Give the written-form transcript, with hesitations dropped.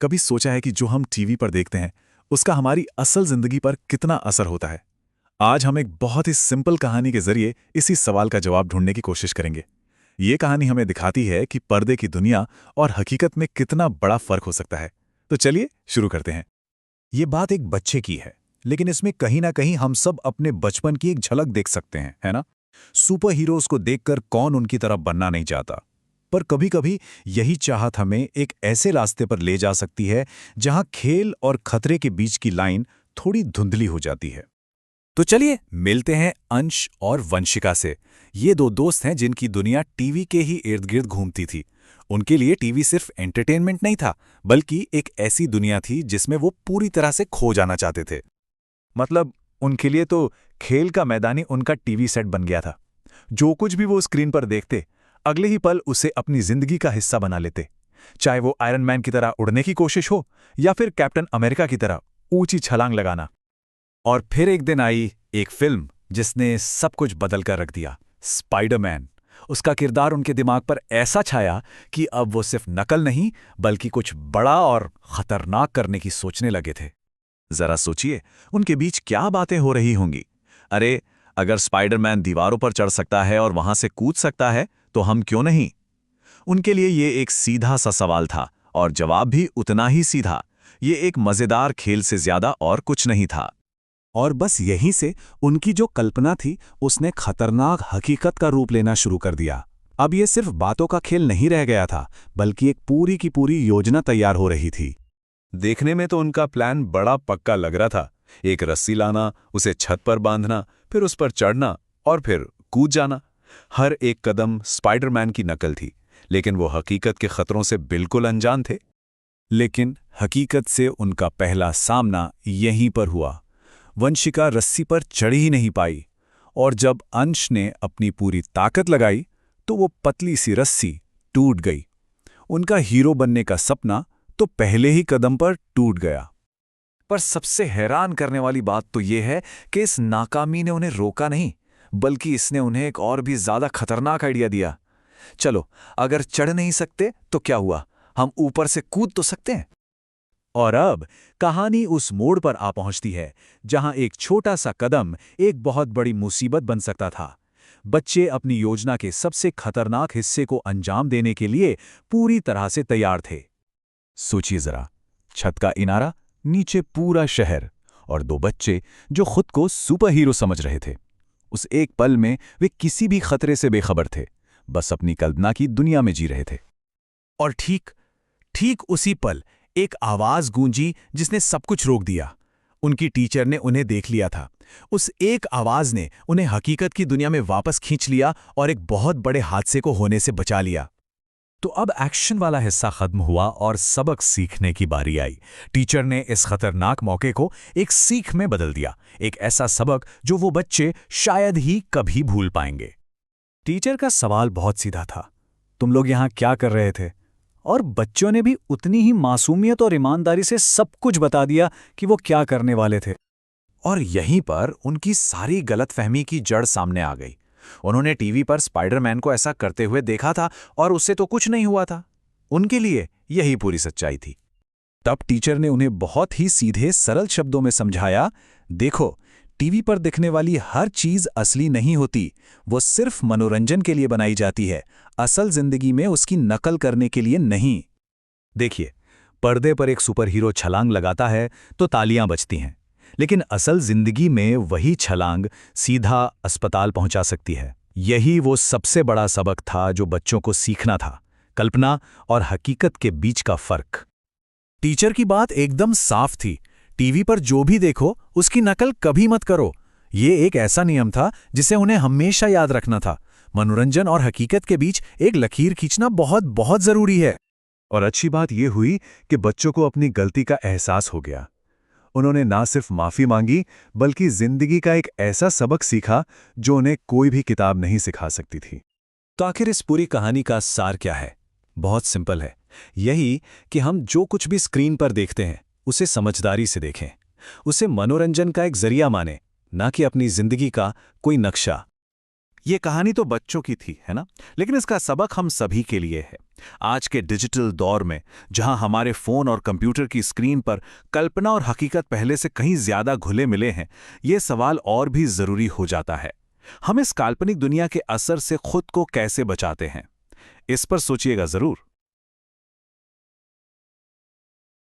कभी सोचा है कि जो हम टीवी पर देखते हैं उसका हमारी असल जिंदगी पर कितना असर होता है। आज हम एक बहुत ही सिंपल कहानी के जरिए इसी सवाल का जवाब ढूंढने की कोशिश करेंगे। ये कहानी हमें दिखाती है कि पर्दे की दुनिया और हकीकत में कितना बड़ा फर्क हो सकता है। तो चलिए शुरू करते हैं। ये बात एक बच्चे की है, लेकिन इसमें कहीं ना कहीं हम सब अपने बचपन की एक झलक देख सकते हैं, है ना? सुपर हीरोज को देखकर कौन उनकी तरह बनना नहीं चाहता। पर कभी-कभी यही चाहत हमें एक ऐसे रास्ते पर ले जा सकती है जहां खेल और खतरे के बीच की लाइन थोड़ी धुंधली हो जाती है। तो चलिए मिलते हैं अंश और वंशिका से। ये दो दोस्त हैं जिनकी दुनिया टीवी के ही इर्द गिर्द घूमती थी। उनके लिए टीवी सिर्फ एंटरटेनमेंट नहीं था, बल्कि एक ऐसी दुनिया थी जिसमें वो पूरी तरह से खो जाना चाहते थे। मतलब उनके लिए तो खेल का मैदान ही उनका टीवी सेट बन गया था। जो कुछ भी वो स्क्रीन पर देखते, अगले ही पल उसे अपनी जिंदगी का हिस्सा बना लेते। चाहे वो आयरन मैन की तरह उड़ने की कोशिश हो या फिर कैप्टन अमेरिका की तरह ऊंची छलांग लगाना। और फिर एक दिन आई एक फिल्म जिसने सब कुछ बदल कर रख दिया, स्पाइडरमैन। उसका किरदार उनके दिमाग पर ऐसा छाया कि अब वो सिर्फ नकल नहीं बल्कि कुछ बड़ा और खतरनाक करने की सोचने लगे थे। जरा सोचिए, उनके बीच क्या बातें हो रही होंगी। अरे, अगर स्पाइडरमैन दीवारों पर चढ़ सकता है और वहां से कूद सकता है तो हम क्यों नहीं। उनके लिए ये एक सीधा सा सवाल था और जवाब भी उतना ही सीधा। ये एक मजेदार खेल से ज्यादा और कुछ नहीं था। और बस यहीं से उनकी जो कल्पना थी उसने खतरनाक हकीकत का रूप लेना शुरू कर दिया। अब ये सिर्फ बातों का खेल नहीं रह गया था, बल्कि एक पूरी की पूरी योजना तैयार हो रही थी। देखने में तो उनका प्लान बड़ा पक्का लग रहा था। एक रस्सी लाना, उसे छत पर बांधना, फिर उस पर चढ़ना और फिर कूद जाना। हर एक कदम स्पाइडरमैन की नकल थी, लेकिन वो हकीकत के खतरों से बिल्कुल अनजान थे। लेकिन हकीकत से उनका पहला सामना यहीं पर हुआ। वंशिका रस्सी पर चढ़ ही नहीं पाई, और जब अंश ने अपनी पूरी ताकत लगाई तो वो पतली सी रस्सी टूट गई। उनका हीरो बनने का सपना तो पहले ही कदम पर टूट गया। पर सबसे हैरान करने वाली बात तो ये है कि इस नाकामी ने उन्हें रोका नहीं, बल्कि इसने उन्हें एक और भी ज्यादा खतरनाक आइडिया दिया। चलो, अगर चढ़ नहीं सकते तो क्या हुआ, हम ऊपर से कूद तो सकते हैं। और अब कहानी उस मोड़ पर आ पहुंचती है जहां एक छोटा सा कदम एक बहुत बड़ी मुसीबत बन सकता था। बच्चे अपनी योजना के सबसे खतरनाक हिस्से को अंजाम देने के लिए पूरी तरह से तैयार थे। सोचिए जरा, छत का इनारा, नीचे पूरा शहर, और दो बच्चे जो खुद को सुपर हीरो समझ रहे थे। उस एक पल में वे किसी भी खतरे से बेखबर थे, बस अपनी कल्पना की दुनिया में जी रहे थे। और ठीक ठीक उसी पल एक आवाज गूंजी जिसने सब कुछ रोक दिया। उनकी टीचर ने उन्हें देख लिया था। उस एक आवाज ने उन्हें हकीकत की दुनिया में वापस खींच लिया और एक बहुत बड़े हादसे को होने से बचा लिया। तो अब एक्शन वाला हिस्सा खत्म हुआ और सबक सीखने की बारी आई। टीचर ने इस खतरनाक मौके को एक सीख में बदल दिया, एक ऐसा सबक जो वो बच्चे शायद ही कभी भूल पाएंगे। टीचर का सवाल बहुत सीधा था, तुम लोग यहाँ क्या कर रहे थे? और बच्चों ने भी उतनी ही मासूमियत और ईमानदारी से सब कुछ बता दिया कि वो क्या करने वाले थे। और यहीं पर उनकी सारी गलतफहमी की जड़ सामने आ गई। उन्होंने टीवी पर स्पाइडरमैन को ऐसा करते हुए देखा था और उससे तो कुछ नहीं हुआ था। उनके लिए यही पूरी सच्चाई थी। तब टीचर ने उन्हें बहुत ही सीधे सरल शब्दों में समझाया, देखो, टीवी पर दिखने वाली हर चीज असली नहीं होती, वो सिर्फ मनोरंजन के लिए बनाई जाती है, असल जिंदगी में उसकी नकल करने के लिए नहीं। देखिए, पर्दे पर एक सुपर हीरो छलांग लगाता है तो तालियां बजती हैं, लेकिन असल जिंदगी में वही छलांग सीधा अस्पताल पहुंचा सकती है। यही वो सबसे बड़ा सबक था जो बच्चों को सीखना था, कल्पना और हकीकत के बीच का फर्क। टीचर की बात एकदम साफ थी, टीवी पर जो भी देखो उसकी नकल कभी मत करो। ये एक ऐसा नियम था जिसे उन्हें हमेशा याद रखना था। मनोरंजन और हकीकत के बीच एक लकीर खींचना बहुत बहुत जरूरी है। और अच्छी बात यह हुई कि बच्चों को अपनी गलती का एहसास हो गया। उन्होंने ना सिर्फ माफी मांगी, बल्कि जिंदगी का एक ऐसा सबक सीखा जो उन्हें कोई भी किताब नहीं सिखा सकती थी। तो आखिर इस पूरी कहानी का सार क्या है? बहुत सिंपल है, यही कि हम जो कुछ भी स्क्रीन पर देखते हैं उसे समझदारी से देखें, उसे मनोरंजन का एक जरिया माने, ना कि अपनी जिंदगी का कोई नक्शा। ये कहानी तो बच्चों की थी, है ना? लेकिन इसका सबक हम सभी के लिए है। आज के डिजिटल दौर में, जहां हमारे फोन और कंप्यूटर की स्क्रीन पर कल्पना और हकीकत पहले से कहीं ज्यादा घुले मिले हैं, ये सवाल और भी जरूरी हो जाता है। हम इस काल्पनिक दुनिया के असर से खुद को कैसे बचाते हैं? इस पर सोचिएगा जरूर।